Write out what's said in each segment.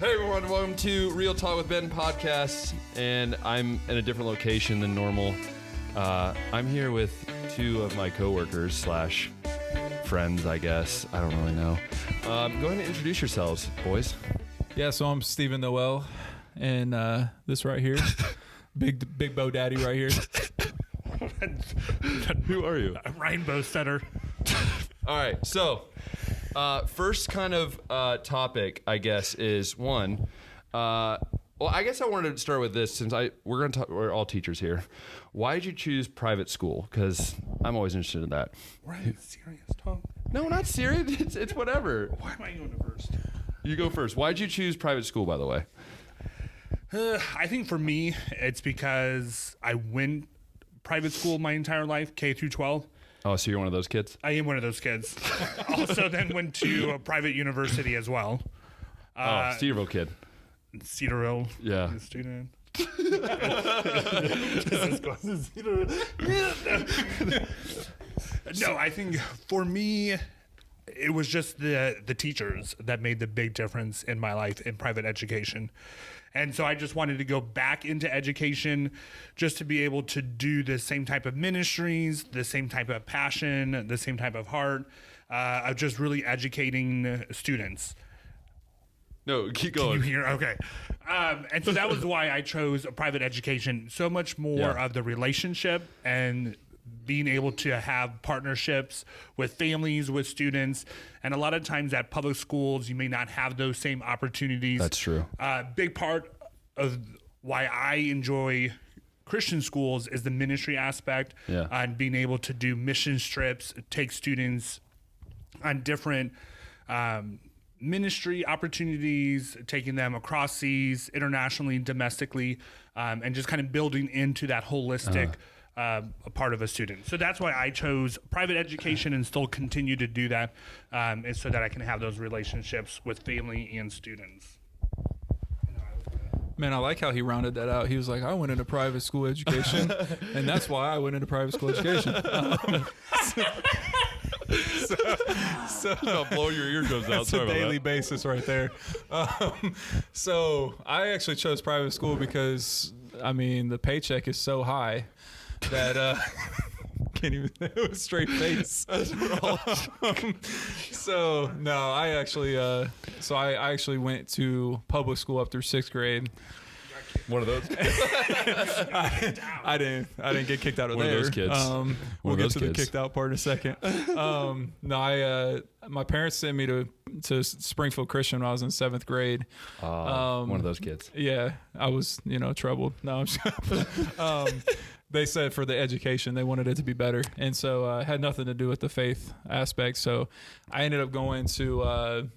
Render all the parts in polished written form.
Hey everyone, welcome to Real Talk with Ben podcast, and I'm in a different location than normal. I'm here with two of my coworkers slash friends, I guess. I don't really know. Go ahead and introduce yourselves, boys. Yeah, so I'm Stephen Noel, and this right here, big Bo Daddy right here. Who are you? I'm Ryan Bostater. All right, so first kind of topic, I guess, is one. Well, I guess I wanted to start with this since we're all teachers here. Why did you choose private school? Because I'm always interested in that. Right, serious talk. No, not serious. It's whatever. Why am I going first? You go first. Why did you choose private school, by the way? I think for me, it's because I went private school my entire life, K through 12. Oh, so you're one of those kids? I am one of those kids. Also then went to a private university as well. Cedarville kid. Cedarville. Yeah. Student. No, I think for me, it was just the teachers that made the big difference in my life in private education. And so I just wanted to go back into education just to be able to do the same type of ministries, the same type of passion, the same type of heart of just really educating students. No, keep going. Can you hear? Okay. And so that was why I chose a private education. So much more of the relationship and being able to have partnerships with families, with students. And a lot of times at public schools, you may not have those same opportunities. That's true. Big part of why I enjoy Christian schools is the ministry aspect and being able to do mission trips, take students on different ministry opportunities, taking them across seas, internationally, domestically, and just kind of building into that holistic a part of a student. So that's why I chose private education and still continue to do that, is so that I can have those relationships with family and students. Man, I like how he rounded that out. He was like, I went into private school education, and that's why I went into private school education. So I'll blow your eardrums out. That's a daily basis right there. So I actually chose private school because, I mean, the paycheck is so high that can't even it was straight face. So no, I actually went to public school up through 6th grade. One of those. I didn't get kicked out of One there. Of those kids. We'll get to the kicked out part in a second. My parents sent me to Springfield Christian when I was in 7th grade. One of those kids. Yeah, I was troubled. No, I'm just they said for the education they wanted it to be better, and so it had nothing to do with the faith aspect. So I ended up going to.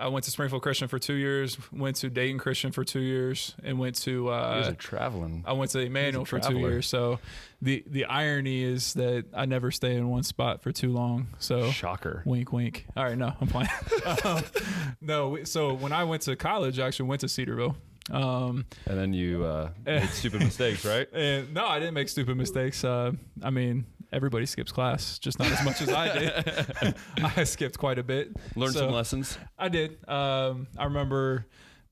I went to Springfield Christian for 2 years, went to Dayton Christian for 2 years, and went to. You guys are traveling. I went to Emmanuel for 2 years. So the irony is that I never stay in one spot for too long. So shocker. Wink, wink. All right, no, I'm playing. No, so when I went to college, I actually went to Cedarville. And then you made stupid mistakes, right? And no, I didn't make stupid mistakes. I mean, everybody skips class, just not as much as I did. I skipped quite a bit. Learned some lessons. I did. I remember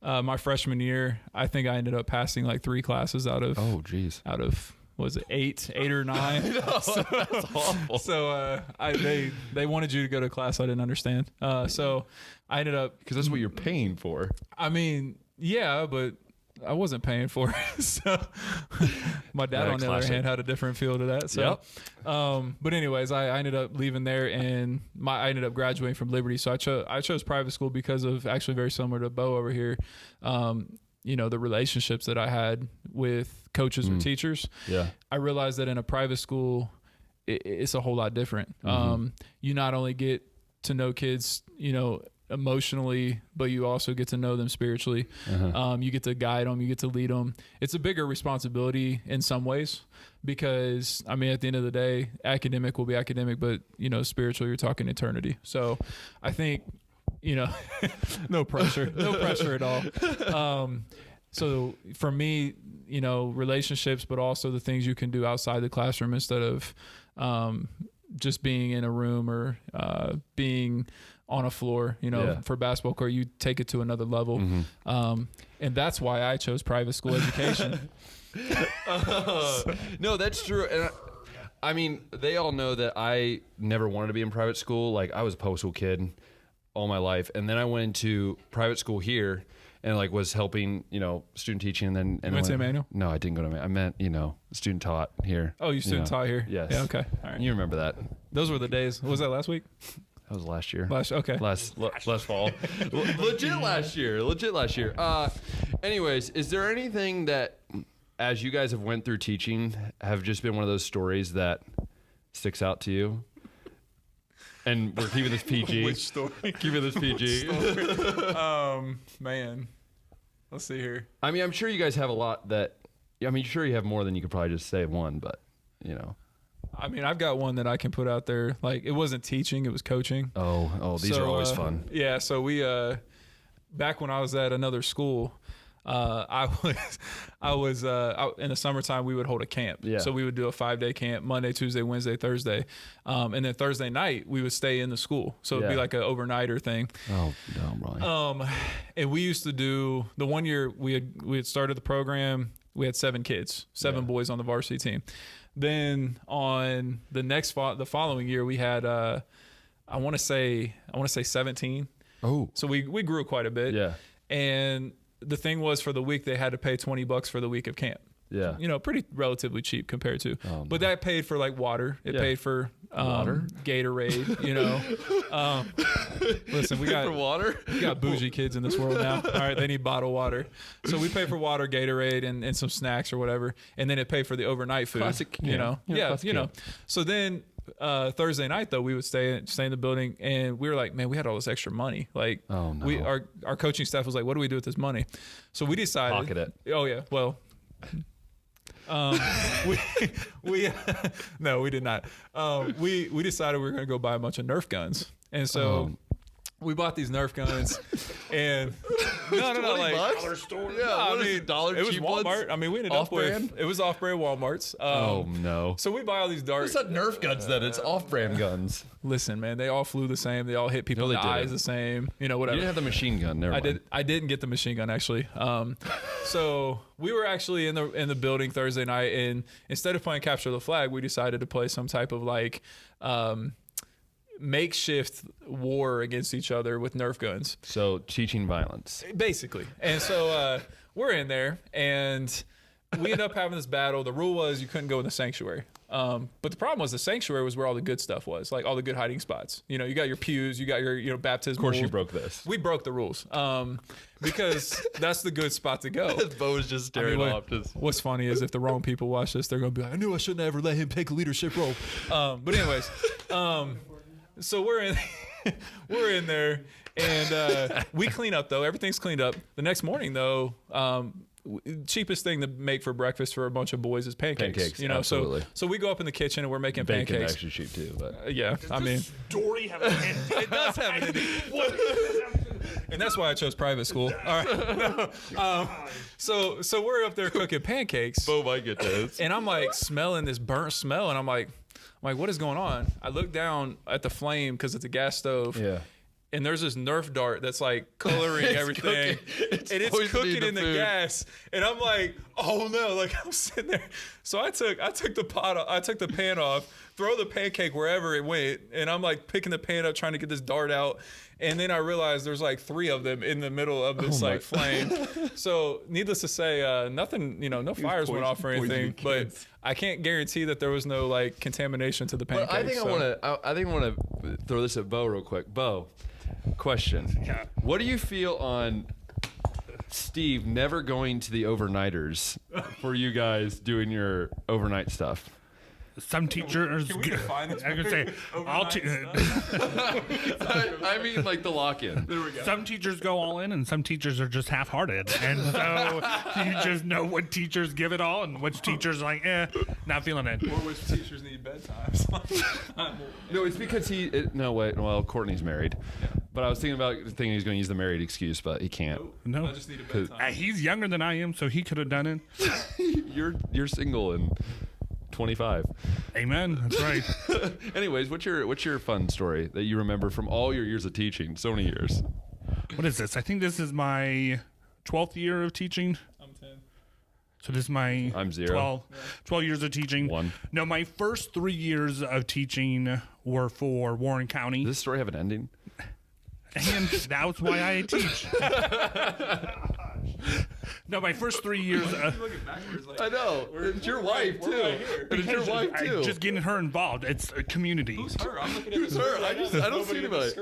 my freshman year, I think I ended up passing like 3 classes out of. Oh, geez. Out of, was it 8 or 9? That's awful. So they wanted you to go to class I didn't understand. So I ended up, because that's what you're paying for. I mean, yeah, but I wasn't paying for it. So my dad, on the other hand, had a different feel to that. So, but anyways, I ended up leaving there, and I ended up graduating from Liberty. So I chose private school because of actually very similar to Bo over here. The relationships that I had with coaches or teachers. Yeah, I realized that in a private school, it's a whole lot different. You not only get to know kids, emotionally, but you also get to know them spiritually. You get to guide them, you get to lead them. It's a bigger responsibility in some ways because, I mean, at the end of the day, academic will be academic, but, spiritual, you're talking eternity. So I think, no pressure at all. So for me, relationships, but also the things you can do outside the classroom instead of just being in a room or being on a floor, for basketball court, you take it to another level. And that's why I chose private school education. No, that's true. And I mean, they all know that I never wanted to be in private school. Like, I was a public school kid all my life. And then I went into private school here and like was helping, student teaching. And then, you went to Emmanuel? No, I didn't go to Emmanuel. I meant, student taught here. Oh, you student taught here? Yes. Yeah. Okay. All right. You remember that. Those were the days. Was that last week? That was last year. Okay. Last fall. Legit last year. Anyways, is there anything that, as you guys have went through teaching, have just been one of those stories that sticks out to you? And we're keeping this PG. Which story? Keeping this PG. Man. Let's see here. I mean, I'm sure you guys have a lot that, sure you have more than you could probably just say one, but, I mean, I've got one that I can put out there. Like, it wasn't teaching, it was coaching. Oh, these are always fun. Yeah, so we, back when I was at another school, I was in the summertime, we would hold a camp. Yeah. So we would do a 5-day camp, Monday, Tuesday, Wednesday, Thursday. And then Thursday night, we would stay in the school. So it'd be like an overnighter thing. Oh, no, Brian. And we used to do, the one year we had started the program, we had 7 kids, 7 boys on the varsity team. Then on the the following year, we had, I want to say 17. Oh. So we grew quite a bit. Yeah. And the thing was, for the week, they had to pay $20 for the week of camp. Yeah. Pretty relatively cheap compared to. Oh, no. But that paid for like water. It paid for water? Gatorade, Listen, we got for water? We got bougie kids in this world now. All right, they need bottled water. So we pay for water, Gatorade, and some snacks or whatever. And then it paid for the overnight food. Classic, So then Thursday night though, we would stay in the building, and we were like, man, we had all this extra money. Like, oh, no. Our coaching staff was like, what do we do with this money? So we decided, pocket it. Oh yeah, well. We no, we did not. We decided we were going to go buy a bunch of Nerf guns, and so we bought these Nerf guns. And no, like dollar store. Yeah, I mean, dollar. It was cheap Walmart. ones? I mean, we ended Off-brand? up with it was off-brand Walmart's. Oh no! So we buy all these darts. It's not Nerf guns then. It's off-brand guns. Listen, man, they all flew the same. They all hit people in the eyes the same. Whatever. You didn't have the machine gun. Never mind. I didn't get the machine gun actually. So we were actually in the building Thursday night, and instead of playing capture the flag, we decided to play some type of like makeshift war against each other with Nerf guns. So teaching violence, basically. And so we're in there, and we end up having this battle. The rule was you couldn't go in the sanctuary. But the problem was the sanctuary was where all the good stuff was, like all the good hiding spots. You got your pews, you got your baptism. Of course, you broke this. We broke the rules because that's the good spot to go. Bo was just staring off. What's funny is if the wrong people watch this, they're gonna be like, I knew I shouldn't ever let him take a leadership role. But anyways, so we're in there, and we clean up though. Everything's cleaned up. The next morning though. Cheapest thing to make for breakfast for a bunch of boys is pancakes. Absolutely. So we go up in the kitchen and we're making Bacon pancakes. Actually cheap too, but yeah, I mean, story have an end. It does have an ending. And that's why I chose private school. All right. So we're up there cooking pancakes. Bo might get this. And I'm like smelling this burnt smell, and I'm like, what is going on? I look down at the flame because it's a gas stove. Yeah. And there's this Nerf dart that's like coloring everything, and it's cooking in the gas. And I'm like, oh no! Like I'm sitting there. So I took the pan off, throw the pancake wherever it went, and I'm like picking the pan up, trying to get this dart out. And then I realized there's like 3 of them in the middle of this flame. So needless to say, nothing, no fires went off or anything. But I can't guarantee that there was no like contamination to the pancakes. But I think I want to throw this at Bo real quick. Bo, question. Yeah. What do you feel on Steve never going to the overnighters for you guys doing your overnight stuff? Some teachers. Can we define this? I can say I mean, like the lock-in. There we go. Some teachers go all in, and some teachers are just half-hearted, and so you just know what teachers give it all, and which teachers are like, not feeling it. Or which teachers need bedtimes. No, it's because Courtney's married. Yeah. But I was thinking he's going to use the married excuse, but he can't. No. I just need a bedtime. He's younger than I am, so he could have done it. You're single and 25. Amen. That's right. Anyways, what's your fun story that you remember from all your years of teaching? So many years. What is this? I think this is my 12th year of teaching. I'm 10. So this is my I'm 0. 12 years of teaching. 1. No, my first 3 years of teaching were for Warren County. Does this story have an ending? And that's why I teach. No, my first 3 years. I know. It's your wife too. And it's your wife too. Just getting her involved. It's a community. Who's her? I'm looking at Who's her? I don't see anybody.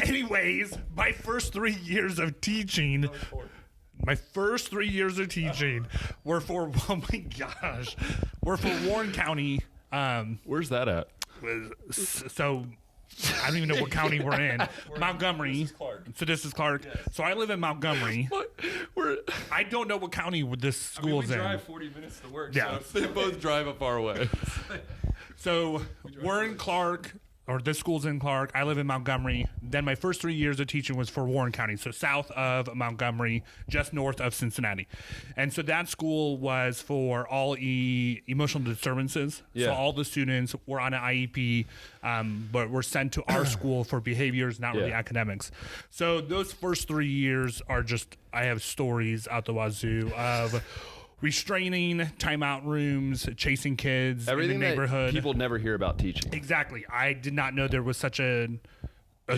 Anyways, my first 3 years of teaching. My first 3 years of teaching were for were for Warren County. Where's that at? So I don't even know what county we're in. Montgomery. This is Clark. So this is Clark. Yes. So I live in Montgomery. What? I don't know what county this school's we in. drive 40 minutes to work. Yeah. So They both drive a far away. So we're in Clark, or this school's in Clark. I live in Montgomery. Then my first 3 years of teaching was for Warren County, so south of Montgomery, just north of Cincinnati. And so that school was for all emotional disturbances. Yeah. So all the students were on an IEP, but were sent to our school for behaviors, not really Yeah. academics. So those first 3 years are just, I have stories out the wazoo of restraining, timeout rooms, chasing kids Everything in the neighborhood. that people never hear about teaching. Exactly. I did not know there was such a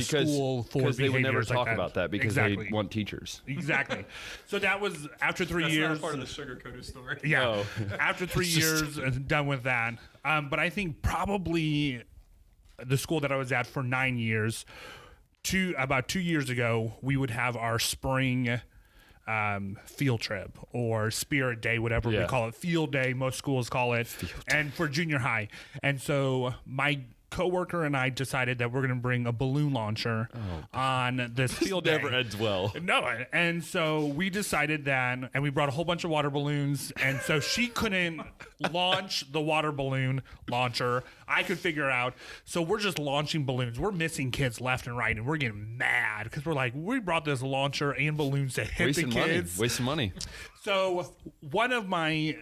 school for because they would never behaviors like talk that. about that because Exactly. they want teachers. Exactly. So that was after 3 that's years. not part of the sugar-coated story. Yeah. No. After 3 years, done with that. But I think probably the school that I was at for 9 years, about 2 years ago, we would have our spring field trip or spirit day, whatever we Yeah. call it. Field day, most schools call it. And for junior high. And so my coworker and I decided that we're going to bring a balloon launcher on this field day. Never ends well. No, and so we decided that, and we brought a whole bunch of water balloons, and so she couldn't launch the water balloon launcher. I could figure out, so we're just launching balloons. We're missing kids left and right, and we're getting mad because we're like, we brought this launcher and balloons to hit Wasting the money. kids. Wasting money. So one of my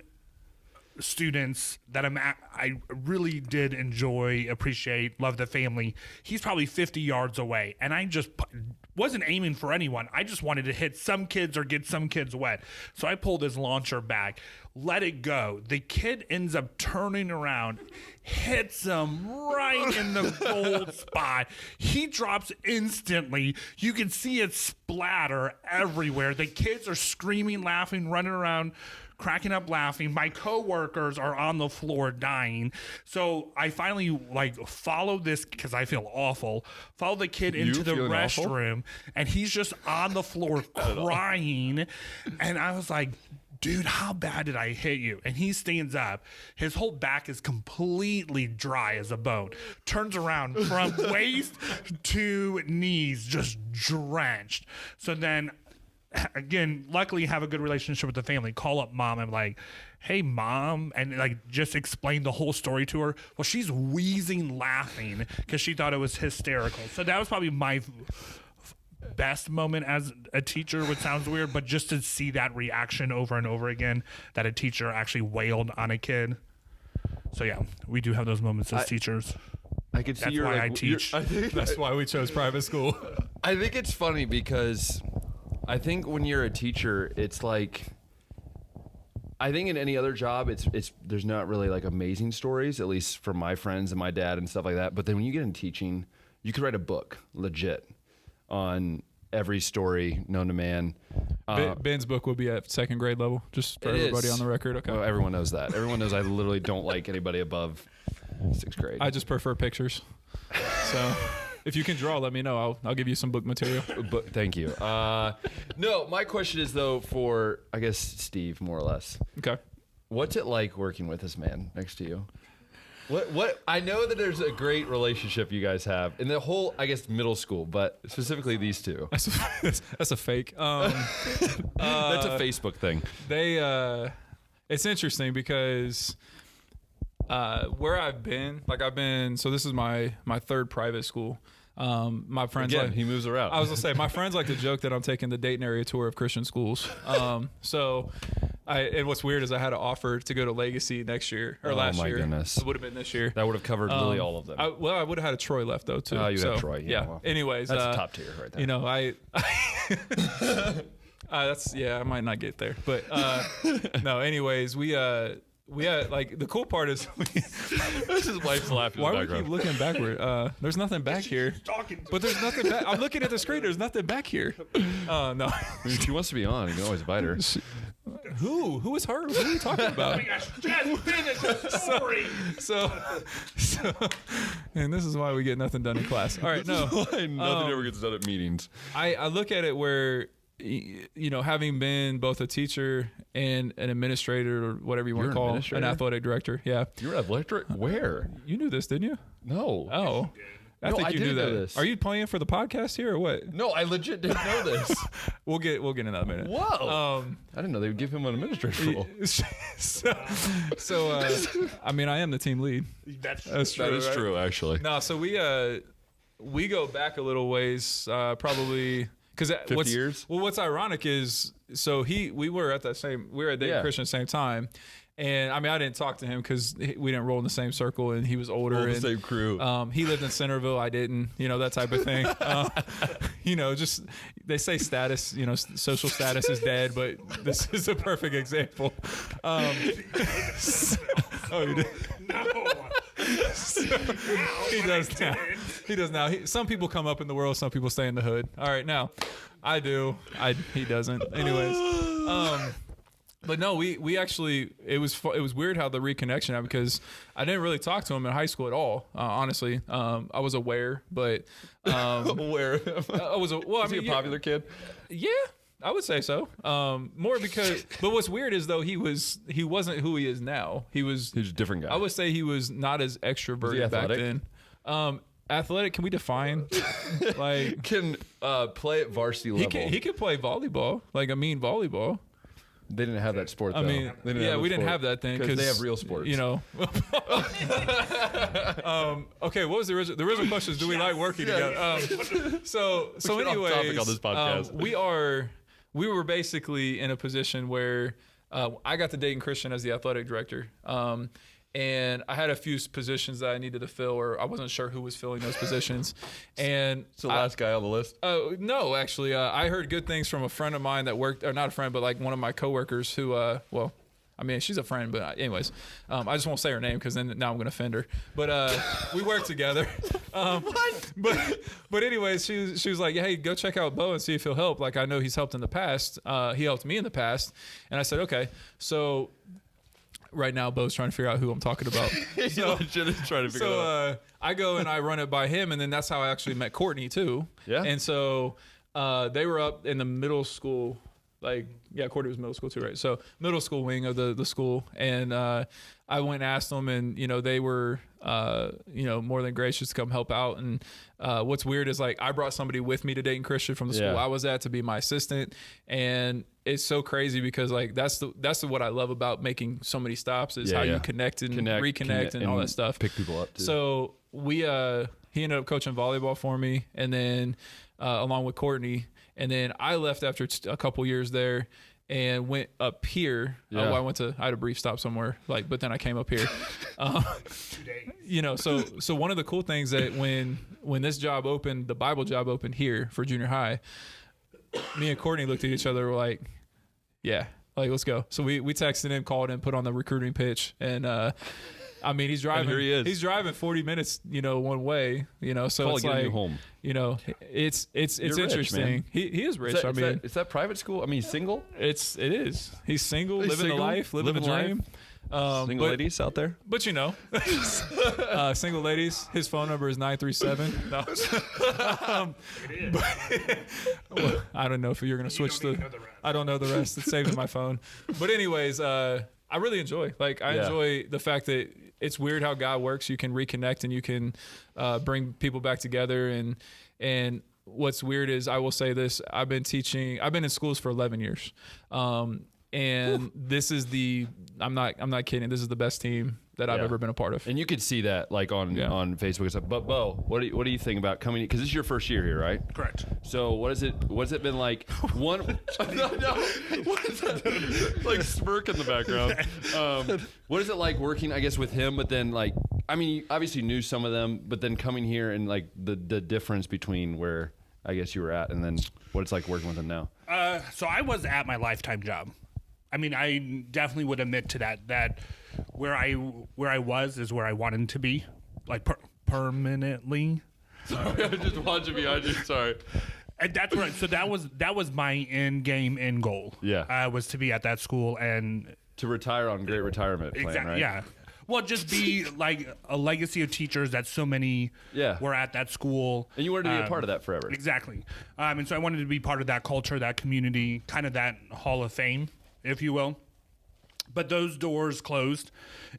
students that I really did enjoy, appreciate, love the family. He's probably 50 yards away, and I just wasn't aiming for anyone. I just wanted to hit some kids or get some kids wet. So I pulled his launcher back, let it go. The kid ends up turning around, hits him right in the gold spot. He drops instantly. You can see it splatter everywhere. The kids are screaming, laughing, running around, cracking up laughing. My coworkers are on the floor dying. So I finally follow this because I feel awful. Follow the kid into the restroom, and he's just on the floor crying. And I was like, dude, how bad did I hit you? And he stands up. His whole back is completely dry as a bone. Turns around from waist to knees, just drenched. So then, again, luckily have a good relationship with the family. Call up mom and like, hey mom, and just explain the whole story to her. Well, she's wheezing laughing because she thought it was hysterical. So that was probably my best moment as a teacher, which sounds weird, but just to see that reaction over and over again, that a teacher actually wailed on a kid. So yeah, we do have those moments as teachers. I can see That's why I teach. That's why we chose private school. I think it's funny because I think when you're a teacher, it's like, I think in any other job, it's there's not really amazing stories, at least from my friends and my dad and stuff like that. But then when you get in teaching, you could write a book, legit, on every story known to man. Ben's book will be at second grade level, just for everybody on the record. Okay. Oh, everyone knows that. Everyone knows I literally don't like anybody above 6th grade. I just prefer pictures. So if you can draw, let me know. I'll give you some book material. But thank you. No, my question is though for, I guess, Steve, more or less. Okay. What's it like working with this man next to you? What I know that there's a great relationship you guys have in the whole, I guess, middle school, but specifically these two. That's a fake. That's a Facebook thing. It's interesting because where I've been, so this is my third private school. My friends Again, he moves around. I was gonna say my friends like to joke that I'm taking the Dayton area tour of Christian schools. So And what's weird is I had an offer to go to Legacy next year or last year. Oh my goodness. It would have been this year. That would have covered literally all of them. I would have had a Troy left though too. Oh, you so, had Troy. Yeah. Well, anyways, that's top tier right there. You know, I I might not get there, but no. Anyways, we had like the cool part is This is wife's laughing. why do we keep looking backward? There's nothing back here, but there's nothing back. I'm looking at the screen. There's nothing back here. No. I mean, she wants to be on. You can always invite her. Who is her? Who are you talking about? Oh my gosh, just finish the story. So, and this is why we get nothing done in class. All right, no. Nothing ever gets done at meetings. I look at it where, you know, having been both a teacher and an administrator or whatever you want to call an athletic director. Yeah. You're an athletic? Where? You knew this, didn't you? No. Oh. I No, think I you knew didn't that. know this. Are you playing for the podcast here or what? No, I legit didn't know this. We'll get in another minute. Whoa. I didn't know they would give him an administrator role. So I mean, I am the team lead. That's true. That is right? true, actually. No, so we go back a little ways, probably because 50 years. Well, what's ironic is we were at Dayton Christian at the same time, and I mean I didn't talk to him because we didn't roll in the same circle, and he was older, All the and same crew. He lived in Centerville, I didn't, you know, that type of thing. You know, just they say status, you know, social status is dead, but this is a perfect example. Oh, you did. no. He does now. He does now. Some people come up in the world. Some people stay in the hood. All right, now I do. He doesn't. Anyways, but no, we actually it was weird how the reconnection happened because I didn't really talk to him in high school at all. Honestly, I was aware, but Where? I was Was he a popular kid? Yeah. I would say so. More because, but what's weird is though he wasn't who he is now. He was He's a different guy. I would say he was not as extroverted back athletic? then. Athletic? Can we define? Like can play at varsity level. he could play volleyball, like a mean volleyball. They didn't have that sport, though. I mean, They didn't yeah, have we a didn't sport have that then because they have real sports. You know. Okay, what was the original question? Is do we like working together? So get off anyway, topic on this podcast. we were basically in a position where I got to Dayton Christian as the athletic director. And I had a few positions that I needed to fill, or I wasn't sure who was filling those positions. And It's the last guy on the list. no, actually, I heard good things from a friend of mine that worked, or not a friend, but like one of my coworkers who, well, I mean, she's a friend, but anyways, I just won't say her name because then now I'm going to offend her. But we worked together. What? But anyways, she was like, hey, go check out Bo and see if he'll help. Like, I know he's helped in the past. He helped me in the past. And I said, okay. So right now, Bo's trying to figure out who I'm talking about. So, legit is trying to figure it out. I go and I run it by him, and then that's how I actually met Courtney too. Yeah. And so they were up in the middle school, Courtney was middle school too, right? So middle school wing of the school, and I went and asked them, and you know they were more than gracious to come help out. And what's weird is like I brought somebody with me to Dayton Christian from the school I was at to be my assistant, and it's so crazy because like that's what I love about making so many stops is how you connect and reconnect and all that stuff. Pick people up too. So he ended up coaching volleyball for me, and then along with Courtney, and then I left after a couple years there and went up here. I had a brief stop somewhere, but then I came up here. So one of the cool things that when this job opened, the Bible job opened here for junior high, me and Courtney looked at each other. We're like, yeah, let's go. So we texted him, called him, put on the recruiting pitch, and I mean, he's driving. And here he is. He's driving 40 minutes, one way. So Probably it's getting like you home. It's You're interesting. rich, man. He is rich. Is that private school? I mean, he's single. It is. He's single, living the life, living the dream. Single ladies out there. But single ladies. His phone number is 937. No. I don't know if you're gonna switch I don't know the rest. It's saved in my phone. But anyways, I really enjoy. I enjoy the fact that it's weird how God works. You can reconnect and you can bring people back together. And what's weird is I will say this: I've been in schools for 11 years. And this is I'm not kidding. This is the best team that I've ever been a part of. And you could see that like on Facebook and stuff. But Bo, what do you think about coming? Because this is your first year here, right? Correct. So what's it been like? One, no, what is that? Like smirk in the background. What is it like working, I guess, with him? But then like, I mean, you obviously knew some of them, but then coming here and like the difference between where I guess you were at and then what it's like working with him now. So I was at my lifetime job. I mean, I definitely would admit to that where I was is where I wanted to be, like permanently. Sorry, I just watching behind you. Sorry. And that's right. So that was my end goal. Yeah. Was to be at that school and to retire on great retirement plan, exactly. Right? Yeah. Well, just be like a legacy of teachers that so many were at that school. And you wanted to be a part of that forever. Exactly. And so I wanted to be part of that culture, that community, kind of that Hall of Fame, if you will. But those doors closed,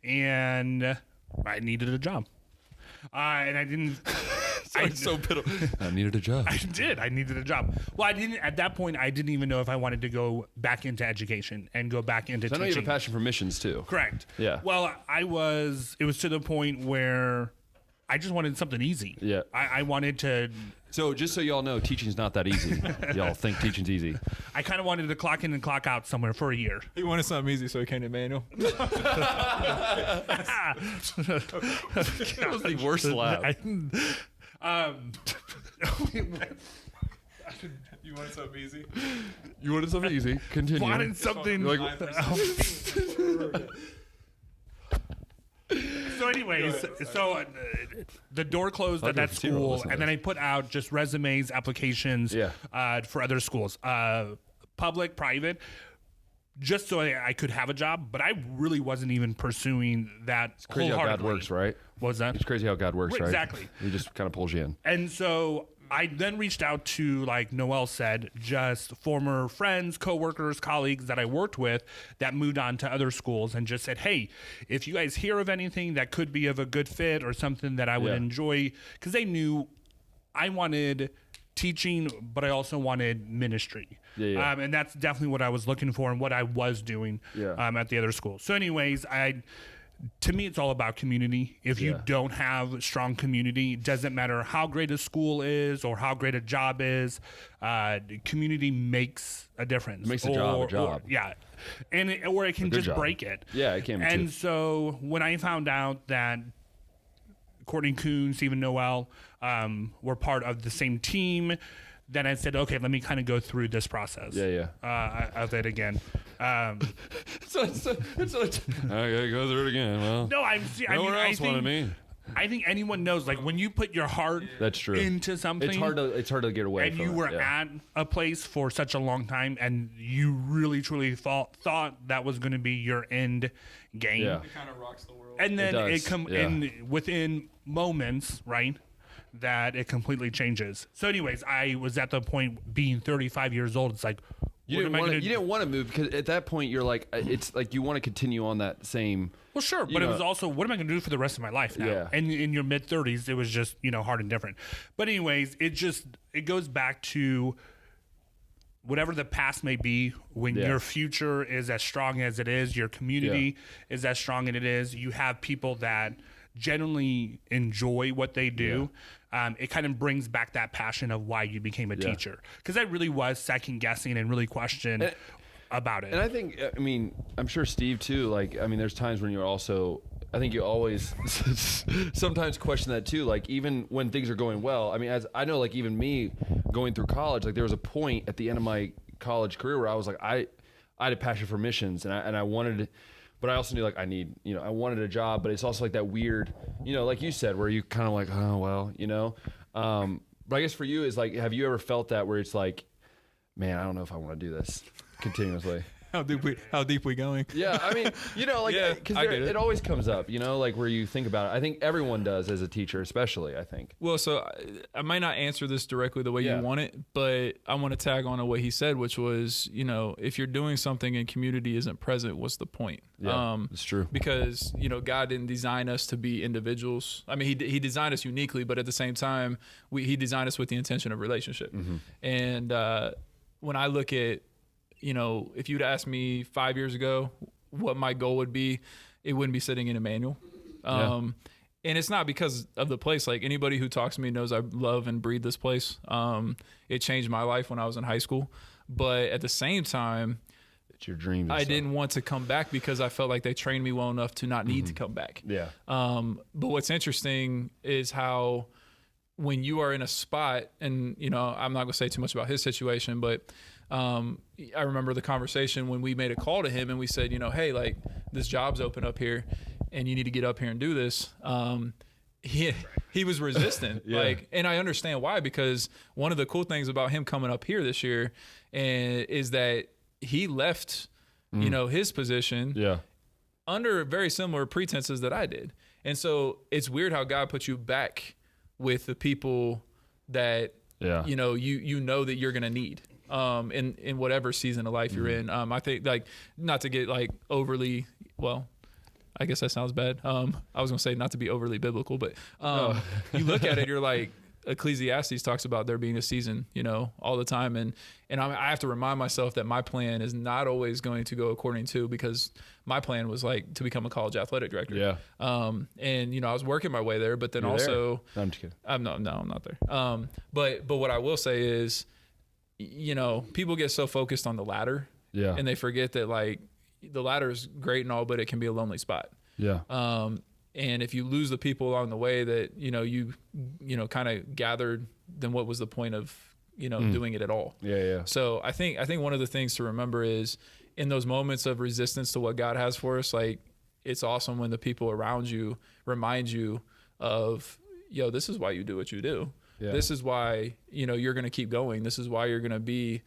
and I needed a job. And I didn't. So pitiful. I needed a job. I needed a job. Well, I didn't. At that point, I didn't even know if I wanted to go back into education and go back into teaching. I know you have a passion for missions too. Correct. Yeah. Well, it was to the point where I just wanted something easy. Yeah. I wanted to. So just so y'all know, teaching's not that easy. Y'all think teaching's easy. I kind of wanted to clock in and clock out somewhere for a year. He wanted something easy, so he came to manual. That was the worst laugh. You wanted something easy? You wanted something easy. Continue. Wanted something. So anyways, the door closed at that school, and then I put out just resumes, applications for other schools, public, private, just so I could have a job. But I really wasn't even pursuing that. It's crazy how God works, right? What was that? It's crazy how God works, right? Exactly. He just kind of pulls you in. And so I then reached out to, like Noel said, just former friends, coworkers, colleagues that I worked with that moved on to other schools and just said, hey, if you guys hear of anything that could be of a good fit or something that I would enjoy, because they knew I wanted teaching, but I also wanted ministry. And that's definitely what I was looking for and what I was doing at the other school. So anyways, to me, it's all about community. If you don't have strong community, it doesn't matter how great a school is or how great a job is. Community makes a difference. It makes a job a job. Or it can just break it. Yeah, it can be. And so when I found out that Courtney Kuhn, Stephen Noel were part of the same team, then I said, okay, let me kind of go through this process. Of it again. I gotta go through it again. Well, no, I wanted me. I think anyone knows, like when you put your heart that's true. into something, it's hard to get away and from you were at a place for such a long time and you really truly thought that was going to be your end game. It kind of rocks the world. And then it in within moments, right, that it completely changes. So anyways, I was at the point being 35 years old. It's like, you didn't want to move because at that point you're like, it's like you want to continue on that same. Well, sure, but it was also, what am I going to do for the rest of my life now? Yeah. And in your mid 30s, it was just hard and different. But anyways, it goes back to whatever the past may be. When your future is as strong as it is, your community is as strong as it is. You have people that genuinely enjoy what they do. It kind of brings back that passion of why you became a teacher, because I really was second guessing and really questioned about it. And I think, I mean, I'm sure Steve too, like, I mean, there's times when you're also, I think you always sometimes question that too, like even when things are going well. I mean, as I know, like even me going through college, like there was a point at the end of my college career where I was like, I had a passion for missions and I wanted to, but I also knew like I wanted a job, but it's also like that weird, like you said, where you kind of like, oh, well, but I guess for you is like, have you ever felt that where it's like, man, I don't know if I want to do this continuously? How deep we going? Yeah, I mean, like, because it always comes up, like where you think about it. I think everyone does as a teacher, especially, I think. Well, so I might not answer this directly the way you want it, but I want to tag on to what he said, which was, if you're doing something and community isn't present, what's the point? Yeah, it's true. Because, God didn't design us to be individuals. I mean, he designed us uniquely, but at the same time, he designed us with the intention of relationship. Mm-hmm. And when I look at, if you'd asked me 5 years ago what my goal would be, it wouldn't be sitting in a manual. And it's not because of the place. Like, anybody who talks to me knows I love and breathe this place. It changed my life when I was in high school. But at the same time, it's your dream. I didn't want to come back because I felt like they trained me well enough to not need to come back. Yeah. But what's interesting is how when you are in a spot, and, you know, I'm not going to say too much about his situation, but I remember the conversation when we made a call to him and we said, you know, hey, like, this job's open up here and you need to get up here and do this. He was resistant. Like, and I understand why, because one of the cool things about him coming up here this year is that he left, you know, his position under very similar pretenses that I did. And so it's weird how God puts you back with the people that, you know, you know that you're going to need in whatever season of life you're in. I think, like, not to get like overly, well, I guess that sounds bad. I was going to say not to be overly biblical, but you look at it, you're like, Ecclesiastes talks about there being a season, you know, all the time. And I have to remind myself that my plan is not always going to go according to, because my plan was like to become a college athletic director. Yeah. And, you know, I was working my way there, but then also, no, I'm just kidding. I'm not there. But what I will say is, you know, people get so focused on the ladder and they forget that, like, the ladder is great and all, but it can be a lonely spot. Yeah. And if you lose the people along the way that, you know, kind of gathered, then what was the point of, you know, doing it at all? Yeah. So I think one of the things to remember is, in those moments of resistance to what God has for us, like, it's awesome when the people around you remind you of, yo, this is why you do what you do. Yeah. This is why, you know, you're going to keep going. This is why you're going to be,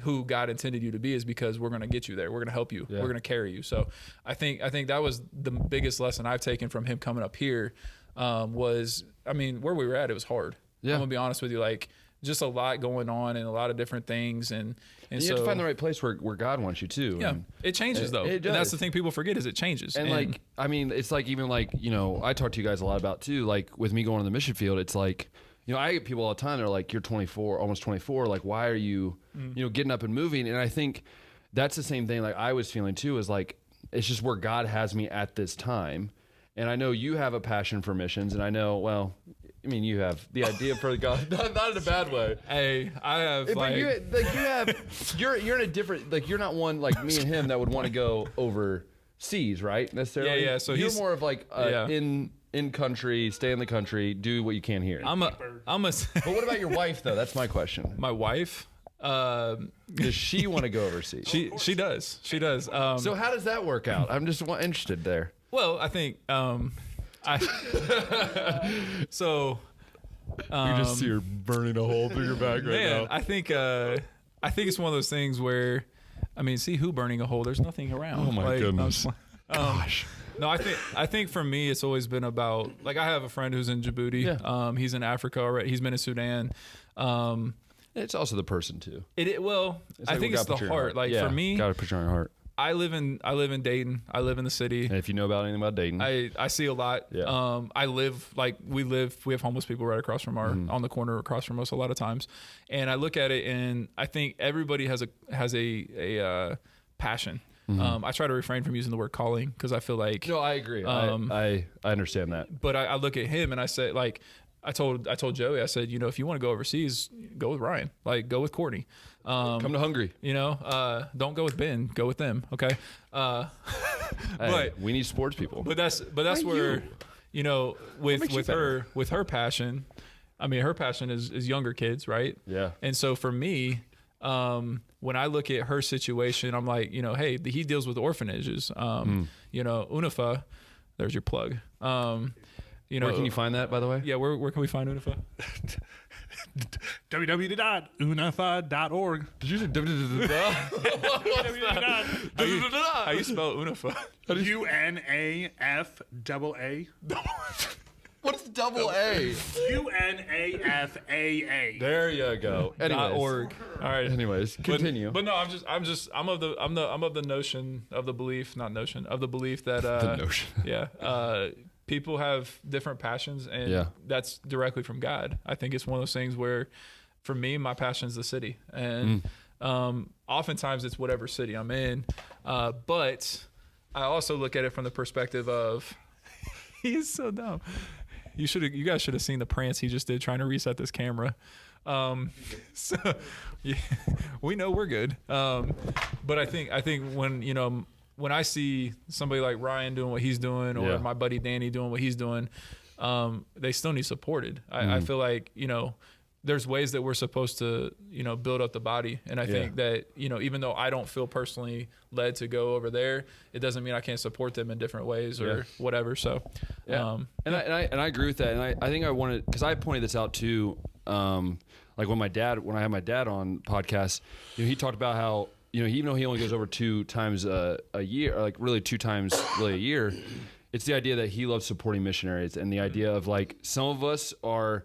who God intended you to be, is because we're going to get you there. We're going to help you. We're going to carry you. So I think that was the biggest lesson I've taken from him coming up here, was, I mean, where we were at, it was hard. I'm going to be honest with you. Like, just a lot going on and a lot of different things. And you so have to find the right place where God wants you to. Yeah. And it changes though. It does. And that's the thing people forget, is it changes. And like, I mean, it's like, even like, you know, I talk to you guys a lot about too, like with me going to the mission field, it's like, you know, I get people all the time, they're like, you're 24, almost 24. Like, why are you, you know, getting up and moving? And I think that's the same thing like I was feeling too, is like, it's just where God has me at this time. And I know you have a passion for missions, and I know, well, I mean, you have the idea for God, not in a bad way. Hey, I have, but you're in a different, like, you're not one like me and him that would want to go overseas, right? Necessarily. Yeah. So you're more of like in country, stay in the country, do what you can here. But what about your wife though? That's my question. My wife, does she want to go overseas? She does. So how does that work out? I'm just interested there. Well, I think you just see her burning a hole through your back right now. I think it's one of those things where, I mean, see who burning a hole? There's nothing around. Oh my goodness. Gosh. No, I think for me, it's always been about, like, I have a friend who's in Djibouti. Yeah. He's in Africa already. He's been in Sudan. It's also the person too. Well, I think it's the heart. Like, for me, gotta put your own heart. I live in Dayton. I live in the city. And if you know about anything about Dayton, I see a lot. Yeah. We have homeless people right across from on the corner across from us a lot of times. And I look at it and I think everybody has a passion. I try to refrain from using the word calling, because I feel like, no, I agree. I understand that. But I look at him and I say, like, I told Joey, I said, you know, if you want to go overseas, go with Ryan, like, go with Courtney. Come to Hungary. You know, don't go with Ben, go with them. Okay. But we need sports people. But that's where, you know, with her passion, I mean, her passion is younger kids, right? Yeah. And so for me, when I look at her situation, I'm like, you know, hey, he deals with orphanages. You know, UNIFA, there's your plug. You know, where can you find that, by the way? Yeah, where can we find UNIFA? www.unifa.org. Did you say How you spell UNIFA? UNAFAA. What's double A? UNAFAA. There you go. .org. All right. Anyways, continue. But no, I'm of the notion of the belief, not notion of the belief that the notion. Yeah. People have different passions, and that's directly from God. I think it's one of those things where, for me, my passion is the city, and oftentimes it's whatever city I'm in. But I also look at it from the perspective of he's so dumb. You guys should have seen the prance he just did trying to reset this camera. So yeah, we know we're good. But I think when I see somebody like Ryan doing what he's doing, or my buddy Danny doing what he's doing, they still need supported. I feel like, there's ways that we're supposed to, build up the body. And I think that, even though I don't feel personally led to go over there, it doesn't mean I can't support them in different ways or whatever. So, I agree with that. And I think I wanted, cause I pointed this out too. Like when I had my dad on podcast, he talked about how, even though he only goes over 2 times a year, or like really 2 times really a year, it's the idea that he loves supporting missionaries, and the idea of like, some of us are,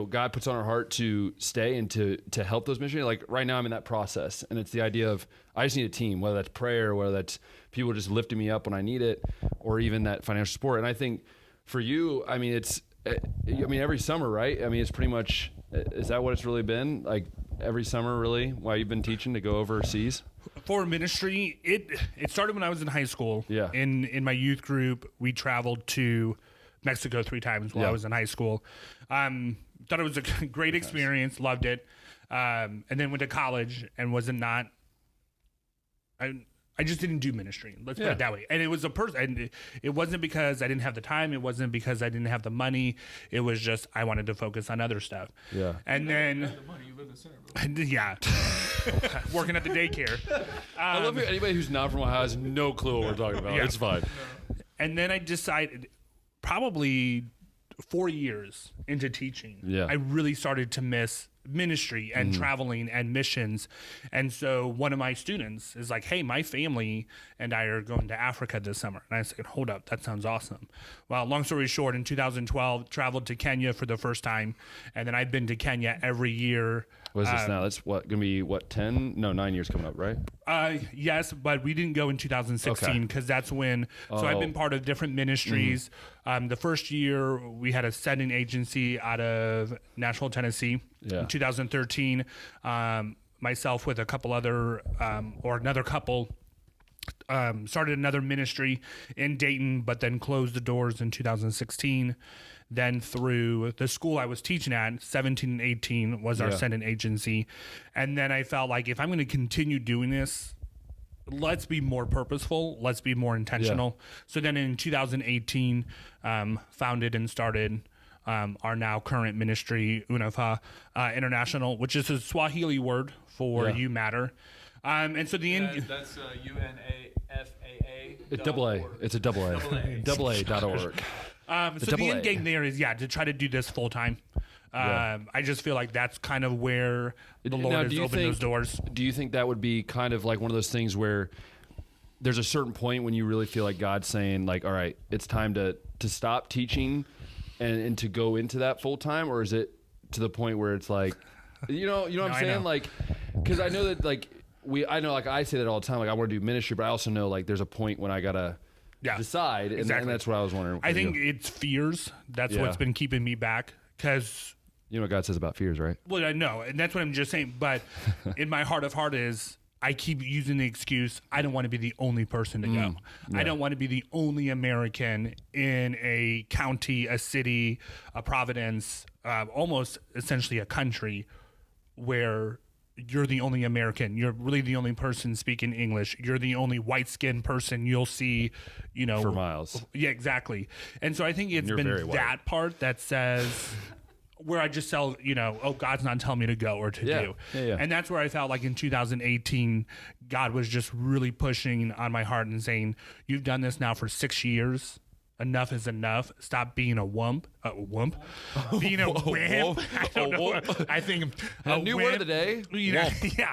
God puts on our heart to stay and to help those missionaries. Like right now I'm in that process, and it's the idea of, I just need a team, whether that's prayer, whether that's people just lifting me up when I need it, or even that financial support. And I think for you, every summer, right? It's pretty much, is that what it's really been? Like every summer really, while you've been teaching, to go overseas? For ministry, it started when I was in high school. Yeah. In my youth group, we traveled to Mexico 3 times while I was in high school. Thought it was a great experience, loved it. And then went to college and I just didn't do ministry. Let's put it that way. And it was and it wasn't because I didn't have the time. It wasn't because I didn't have the money. It was just I wanted to focus on other stuff. Yeah. And then the money, you live in Centerville. Yeah. Working at the daycare. I love anybody who's not from Ohio has no clue what we're talking about. Yeah. It's fine. And then I decided, probably 4 years into teaching, I really started to miss ministry and traveling and missions. And so one of my students is like, hey, my family and I are going to Africa this summer. And I said, hold up, that sounds awesome. Well, long story short, in 2012, traveled to Kenya for the first time. And then I've been to Kenya every year. What is this now? That's going to be 9 years coming up, right? Yes, but we didn't go in 2016 because that's when, so I've been part of different ministries. The first year we had a sending agency out of Nashville, Tennessee. In 2013, myself with a couple other, or another couple, started another ministry in Dayton, but then closed the doors in 2016. Then through the school I was teaching at, 17 and 18 was our sending agency. And then I felt like if I'm going to continue doing this, let's be more purposeful. Let's be more intentional. So then in 2018, founded and started our now current ministry, UNAFA International, which is a Swahili word for you matter. And so that's UNAFAA. Double A. It's a double A. AA.org. So the end game there is, to try to do this full time. I just feel like that's kind of where the Lord has opened those doors. Do you think that would be kind of like one of those things where there's a certain point when you really feel like God's saying, like, all right, it's time to stop teaching and to go into that full time? Or is it to the point where it's like, you know what I'm saying? Like, because I know that I say that all the time, like I want to do ministry, but I also know like there's a point when I gotta decide, and that's what I was wondering. I think it's fears. That's what's been keeping me back, because you know what God says about fears, right? Well, I know, and that's what I'm just saying. But in my heart of heart is, I keep using the excuse, I don't want to be the only person to go. Yeah. I don't want to be the only American in a county, a city, a province, almost essentially a country where you're the only American. You're really the only person speaking English. You're the only white-skinned person you'll see, for miles. Yeah, exactly. And so I think it's been that part that says, where I just tell, God's not telling me to go or to do. Yeah. And that's where I felt like in 2018, God was just really pushing on my heart and saying, you've done this now for 6 years. Enough is enough. Stop being a wimp. Being a wimp. I don't know. I think a new word of the day. Yeah.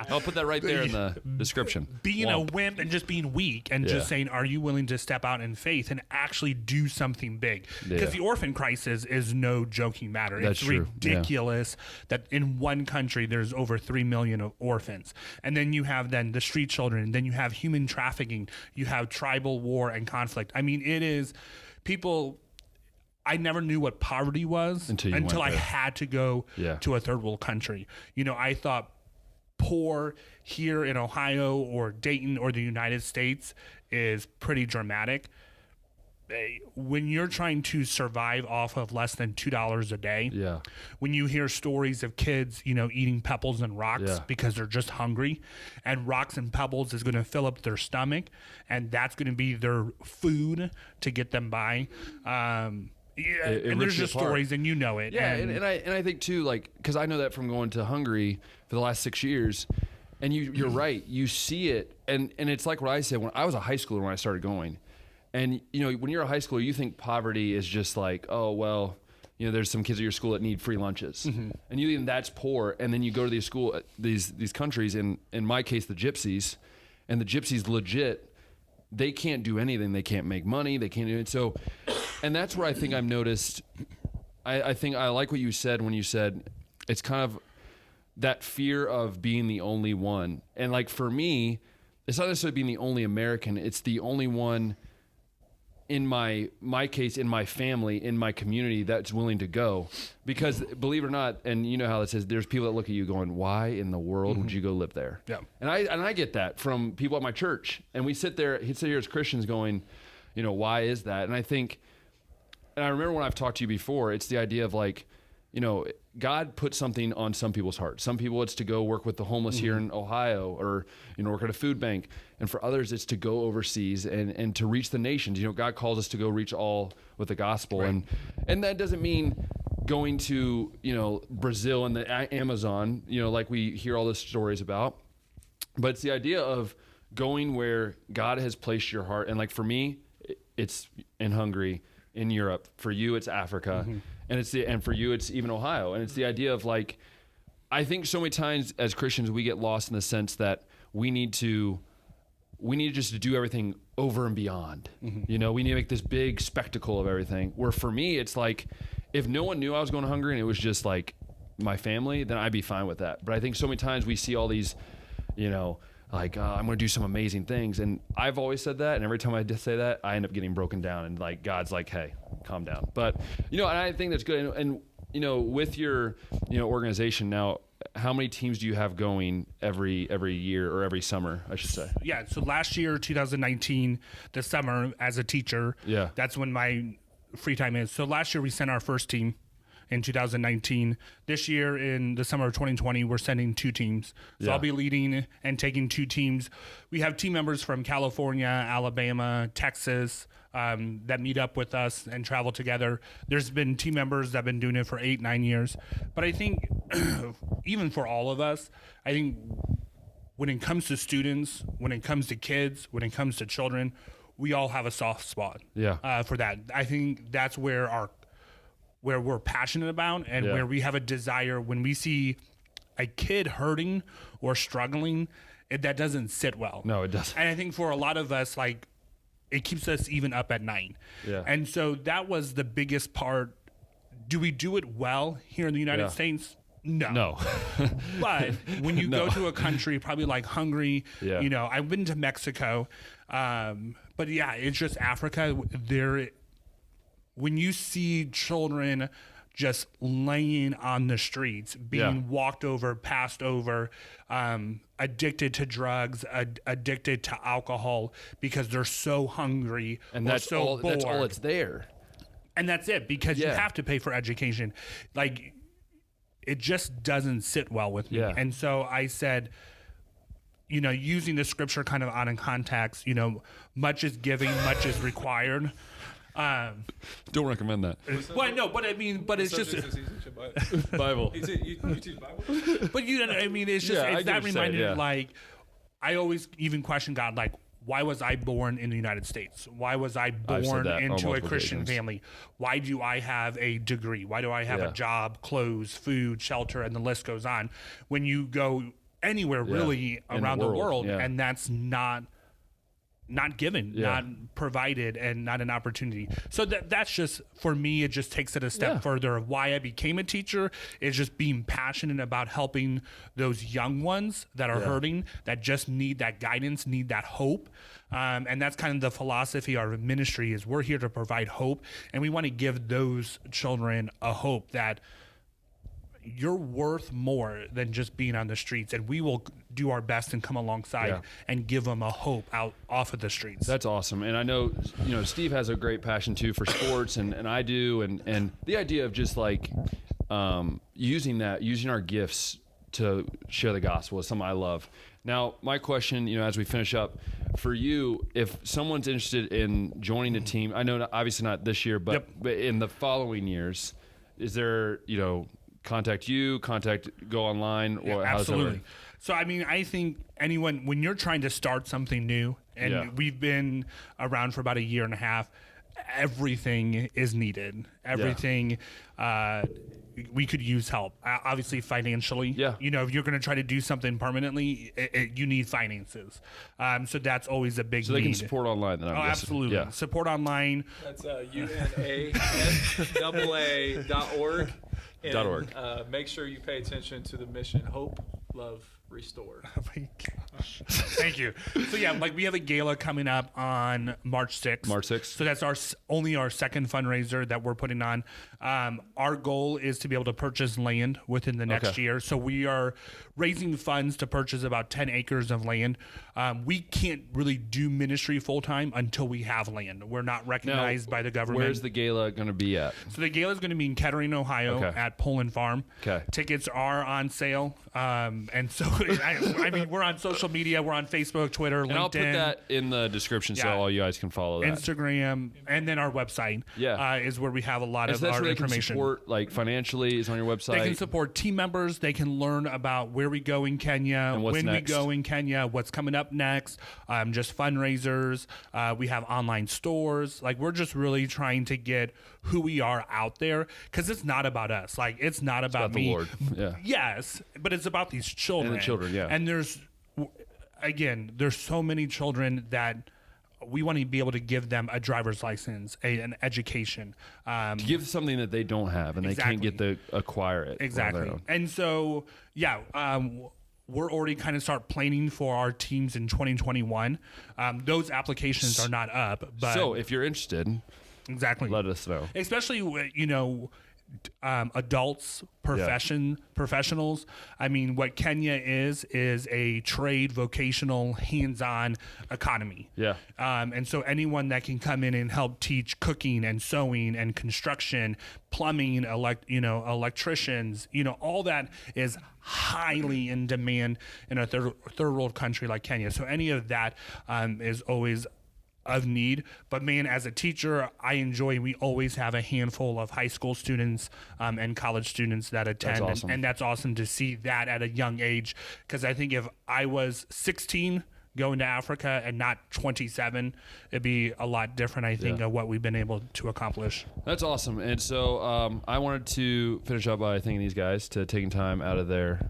I'll put that right there in the description. Being a wimp and just being weak and just saying, are you willing to step out in faith and actually do something big? Because the orphan crisis is no joking matter. That's it's ridiculous that in one country there's over 3 million of orphans. And then you have the street children. Then you have human trafficking. You have tribal war and conflict. I mean, it is... People, I never knew what poverty was until I had to go to a third world country. I thought poor here in Ohio or Dayton or the United States is pretty dramatic. When you're trying to survive off of less than $2 a day, when you hear stories of kids, eating pebbles and rocks because they're just hungry, and rocks and pebbles is going to fill up their stomach, and that's going to be their food to get them by. And there's just stories, and it. Yeah, and I think too, like, because I know that from going to Hungary for the last 6 years, and you're right, you see it, and it's like what I said when I was a high schooler when I started going. And, when you're a high schooler, you think poverty is just like, oh, well, there's some kids at your school that need free lunches. Mm-hmm. And you think that's poor. And then you go to these countries, in my case, the gypsies, and the gypsies legit, they can't do anything. They can't make money. They can't do it. So, and that's where I think I've noticed, I think I like what you said when you said it's kind of that fear of being the only one. And like for me, it's not necessarily being the only American. It's the only one in my case, in my family, in my community, that's willing to go. Because believe it or not, and you know how it says, there's people that look at you going, why in the world would you go live there? Yeah. And I get that from people at my church. And we sit here as Christians going, why is that? And I think, and I remember when I've talked to you before, it's the idea of like, God put something on some people's hearts. Some people it's to go work with the homeless here in Ohio, or work at a food bank. And for others, it's to go overseas and to reach the nations. God calls us to go reach all with the gospel, right. and that doesn't mean going to Brazil and the Amazon, like we hear all the stories about. But it's the idea of going where God has placed your heart. And like for me, it's in Hungary, in Europe. For you, it's Africa. Mm-hmm. And for you, it's even Ohio. And it's the idea of like, I think so many times as Christians, we get lost in the sense that we need just to do everything over and beyond. Mm-hmm. We need to make this big spectacle of everything. Where for me, it's like, if no one knew I was going to Hungary and it was just like my family, then I'd be fine with that. But I think so many times we see all these, like, I'm going to do some amazing things. And I've always said that. And every time I say that, I end up getting broken down. And like, God's like, hey, calm down. But, and I think that's good. And with your, organization now, how many teams do you have going every year, or every summer, I should say? Yeah. So last year, 2019, the summer as a teacher, that's when my free time is. So last year we sent our first team in 2019. This year, in the summer of 2020, we're sending 2 teams. So I'll be leading and taking 2 teams. We have team members from California, Alabama, Texas, that meet up with us and travel together. There's been team members that have been doing it for 8-9 years. But I think even for all of us, I think when it comes to students, when it comes to kids, when it comes to children, we all have a soft spot for that. I think that's where we're passionate about, and where we have a desire. When we see a kid hurting or struggling, that doesn't sit well. No, it doesn't. And I think for a lot of us, like, it keeps us even up at night. Yeah. And so that was the biggest part. Do we do it well here in the United States? No. But when you go to a country, probably like Hungary, I've been to Mexico, but it's just Africa. When you see children just laying on the streets, being walked over, passed over, addicted to drugs, addicted to alcohol because they're so hungry, and that's all it's there. And that's it, because you have to pay for education. Like, it just doesn't sit well with me. And so I said, using the scripture kind of out in context, much is giving, much is required. Don't recommend that. Well, no, but I mean, but it's just Bible. You teach Bible? But it's just it's that reminder. Like, I always even question God, like, why was I born in the United States? Why was I born into a Christian family? Why do I have a degree? Why do I have a job, clothes, food, shelter, and the list goes on? When you go anywhere really around the world, and that's not given, not provided, and not an opportunity. So that's just, for me, it just takes it a step further of why I became a teacher, is just being passionate about helping those young ones that are hurting, that just need that guidance, need that hope. And that's kind of the philosophy of our ministry, is we're here to provide hope, and we want to give those children a hope that, you're worth more than just being on the streets, and we will do our best and come alongside and give them a hope out off of the streets. That's awesome. And I know, Steve has a great passion too for sports, and I do. And the idea of just like using our gifts to share the gospel is something I love. Now, my question, as we finish up, for you, if someone's interested in joining a team, I know obviously not this year, but in the following years, is there, go online, or how does that work? Absolutely. So, I think anyone, when you're trying to start something new, and we've been around for about a year and a half, everything is needed. Everything, we could use help. Obviously, financially. Yeah. If you're going to try to do something permanently, you need finances. So that's always a big need. So they can support online then, I'm guessing. Absolutely. Yeah. Support online. That's UNAFAA.org. .org. Make sure you pay attention to the mission: hope, love, restore. Oh my gosh. Thank you. So we have a gala coming up on March 6th. March 6th. So that's only our second fundraiser that we're putting on. Our goal is to be able to purchase land within the next year. So we are raising funds to purchase about 10 acres of land. We can't really do ministry full time until we have land. We're not recognized by the government. Where's the gala going to be at? So the gala is going to be in Kettering, Ohio, at Poland Farm. Okay. Tickets are on sale, and so we're on social media. We're on Facebook, Twitter, LinkedIn. And I'll put that in the description so all you guys can follow that. Instagram, and then our website. Is where we have a lot of our where information. They can support, like financially, is on your website. They can support team members. They can learn about where we go in Kenya, and when we go in Kenya, what's coming up next. Just fundraisers. We have online stores. We're just really trying to get who we are out there, because it's not about us. It's not about me. The Lord. Yeah. Yes, but it's about these children. And the children, yeah. And there's so many children that we want to be able to give them a driver's license, an education. To give something that they don't have, and they can't get to acquire it. Exactly. And so, we're already kind of start planning for our teams in 2021. Those applications are not up. But so if you're interested, let us know. Especially, adults, professionals. What Kenya is a trade, vocational, hands-on economy. Yeah. And so anyone that can come in and help teach cooking and sewing and construction, plumbing, electricians, all that is highly in demand in a third world country like Kenya. So any of that is always of need. But man, as a teacher, I enjoy, we always have a handful of high school students and college students that attend. That's awesome. And that's awesome to see that at a young age, because I think if I was 16 going to Africa and not 27, it'd be a lot different, I think, of what we've been able to accomplish. That's awesome. And so I wanted to finish up by thanking these guys to taking time out of their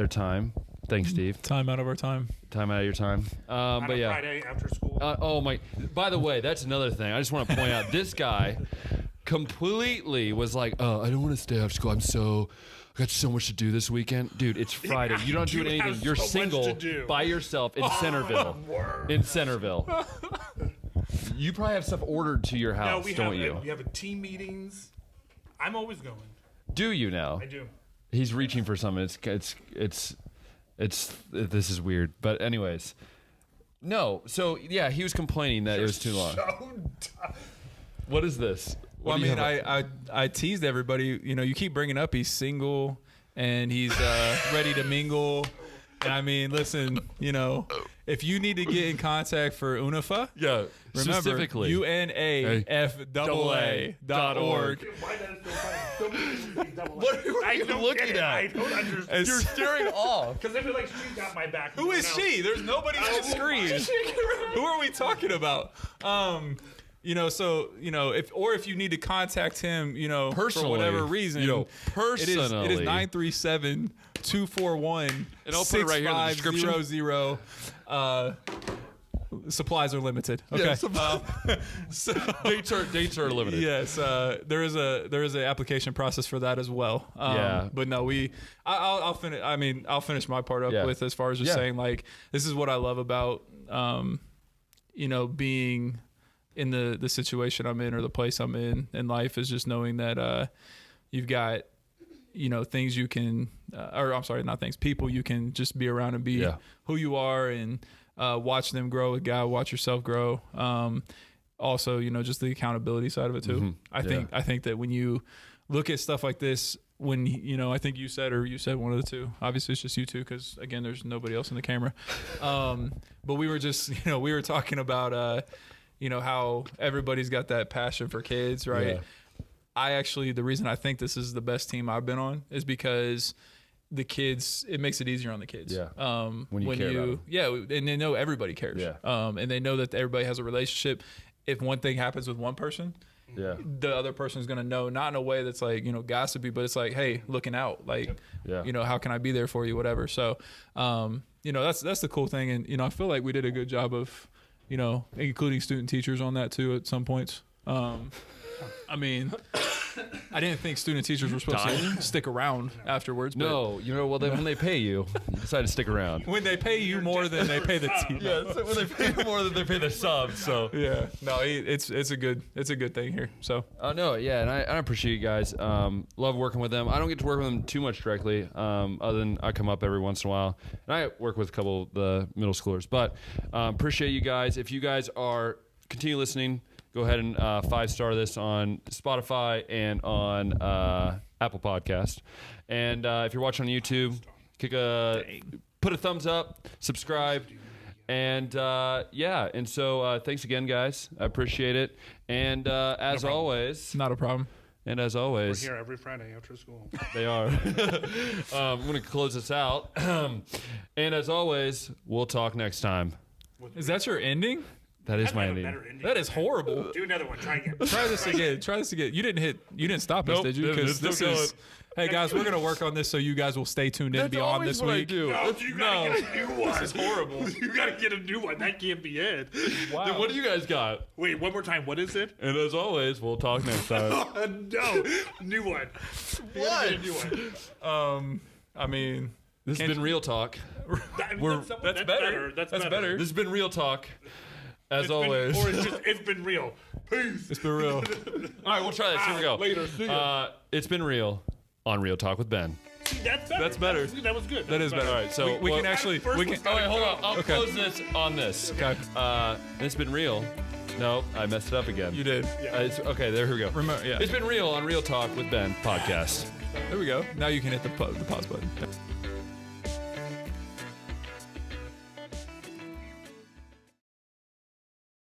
time. Thanks, Steve. Time out of our time. Time out of your time. On a Friday after school. By the way, that's another thing. I just want to point out, this guy completely was like, oh, I don't want to stay after school. I got so much to do this weekend. Dude, it's Friday. You don't do anything. You're single by yourself in Centerville. In Centerville. You probably have stuff ordered to your house, don't you? We have a team meetings. I'm always going. Do you now? I do. He's reaching for something. This is weird. But anyways. No. So, he was complaining that it was too long. What is this? Well, I teased everybody. You keep bringing up he's single and he's ready to mingle. And listen, if you need to get in contact for UNAFA, remember, specifically UNAFAA.org. What are you looking at? I don't understand. You're staring off. Because I feel like she's got my back. Who is she? There's nobody on the screen. Who are we talking about? If you need to contact him, personally, for whatever reason, personally, it is 937-241. And I'll put it right here in the description. Supplies are limited. Okay. So dates are limited. Yes. There is an application process for that as well. But no, I'll finish. I'll finish my part up with, as far as just saying, this is what I love about, being in the situation I'm in, or the place I'm in life, is just knowing that you've got things you can, or I'm sorry, not things, people you can just be around and be who you are, and watch them grow with God, watch yourself grow. Also, just the accountability side of it too. Mm-hmm. I think that when you look at stuff like this, when, I think you said one of the two, obviously it's just you two, because again, there's nobody else in the camera. But we were just, we were talking about, how everybody's got that passion for kids, right? Yeah. The reason I think this is the best team I've been on is because the kids, it makes it easier on the kids. Yeah. When you care about them. Yeah, and they know everybody cares. Yeah. And they know that everybody has a relationship. If one thing happens with one person, the other person is going to know, not in a way that's like, gossipy, but it's like, hey, looking out, like, how can I be there for you, whatever. So, that's the cool thing. And, I feel like we did a good job of, including student teachers on that too at some points. I mean, I didn't think student teachers were supposed to stick around afterwards. But No, when they pay you decide to stick around. When they pay you more than they pay the team. Yeah, so when they pay you more than they pay the subs. So yeah, no, it's a good thing here. So no, yeah, and I appreciate you guys. Love working with them. I don't get to work with them too much directly, other than I come up every once in a while, and I work with a couple of the middle schoolers. But appreciate you guys. If you guys continue listening, go ahead and 5-star this on Spotify and on Apple Podcast. And if you're watching on YouTube, put a thumbs up, subscribe, and and so thanks again, guys. I appreciate it. And as always, not a problem. And as always, we're here every Friday after school. They are. I'm going to close this out. And as always, we'll talk next time. Is that your ending? That is my ending. That is horrible. Do another one. Try again. Try this again. You didn't stop us, did you? Because this is. Hey guys, we're gonna work on this so you guys will stay tuned in beyond this week. No, you gotta get a new one. This is horrible. You gotta get a new one. That can't be it. Wow. Then what do you guys got? Wait, one more time. What is it? And as always, we'll talk next time. No, new one. What? A new one. I mean, this has been Real Talk. That's better. That's better. This has been Real Talk. As always. It's been real. Peace. It's been real. All right, we'll try this. Here we go. Later. See ya. It's been real on Real Talk with Ben. That's better. That's better. That was good. That is better. All right, so we can actually. Oh, wait, hold on. I'll close this on this. Okay. It's been real. No, I messed it up again. You did. Yeah. Okay, there we go. Remember, yeah. It's been real on Real Talk with Ben podcast. There we go. Now you can hit the pause button.